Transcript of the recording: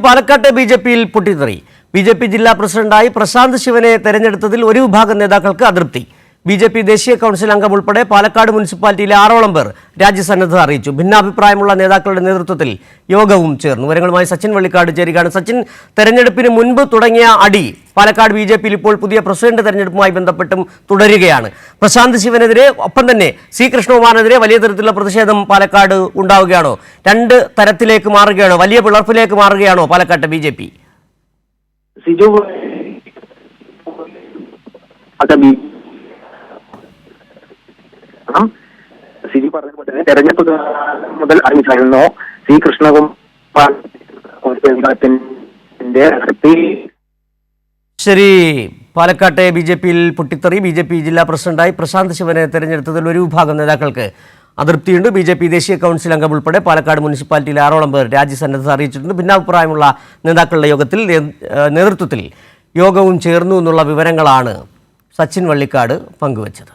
പാലക്കാട്ടെ ബിജെപിയിൽ പൊട്ടിത്തെറി. ബിജെപി ജില്ലാ പ്രസിഡന്റായി പ്രശാന്ത് ശിവനെ തെരഞ്ഞെടുത്തതിൽ ഒരു വിഭാഗം നേതാക്കൾക്ക് അതൃപ്തി. ബിജെപി ദേശീയ കൗൺസിൽ അംഗം ഉൾപ്പെടെ പാലക്കാട് മുനിസിപ്പാലിറ്റിയിലെ 6ഓളം പേർ രാജ്യസന്നദ്ധത അറിയിച്ചു. ഭിന്നാഭിപ്രായമുള്ള നേതാക്കളുടെ നേതൃത്വത്തിൽ യോഗവും ചേർന്നു. വിവരങ്ങളുമായി സച്ചിൻ വള്ളിക്കാട് ചേരുകയാണ്. സച്ചിൻ, തെരഞ്ഞെടുപ്പിന് മുൻപ് തുടങ്ങിയ അടി പാലക്കാട് ബിജെപിയിൽ ഇപ്പോൾ പുതിയ പ്രസിഡന്റ് തെരഞ്ഞെടുപ്പുമായി ബന്ധപ്പെട്ടും തുടരുകയാണ്. പ്രശാന്ത് ശിവനെതിരെ ഒപ്പം തന്നെ സി കൃഷ്ണകുമാറിനെതിരെ വലിയ തരത്തിലുള്ള പ്രതിഷേധം പാലക്കാട് ഉണ്ടാവുകയാണോ? രണ്ട് തരത്തിലേക്ക് മാറുകയാണോ? വലിയ പിളർപ്പിലേക്ക് മാറുകയാണോ പാലക്കാട്ടെ ബിജെപി? സിജു പറഞ്ഞ തന്നെ തെരഞ്ഞെടുപ്പ് മുതൽ അറിയിച്ചായിരുന്നു സി കൃഷ്ണകുമാർ. ശരി, പാലക്കാട്ടെ ബിജെപിയിൽ പൊട്ടിത്തെറി. ബിജെപി ജില്ലാ പ്രസിഡന്റായി പ്രശാന്ത് ശിവനെ തെരഞ്ഞെടുത്തതിൽ ഒരു വിഭാഗം നേതാക്കൾക്ക് അതൃപ്തിയുണ്ട്. ബിജെപി ദേശീയ കൗൺസിൽ അംഗം ഉൾപ്പെടെ പാലക്കാട് മുനിസിപ്പാലിറ്റിയിലെ 6ഓളം പേർ രാജ്യസന്നദ്ധത അറിയിച്ചിട്ടുണ്ട്. ഭിന്നാഭിപ്രായമുള്ള നേതാക്കളുടെ നേതൃത്വത്തിൽ യോഗവും ചേർന്നു എന്നുള്ള വിവരങ്ങളാണ് സച്ചിൻ വള്ളിക്കാട് പങ്കുവച്ചത്.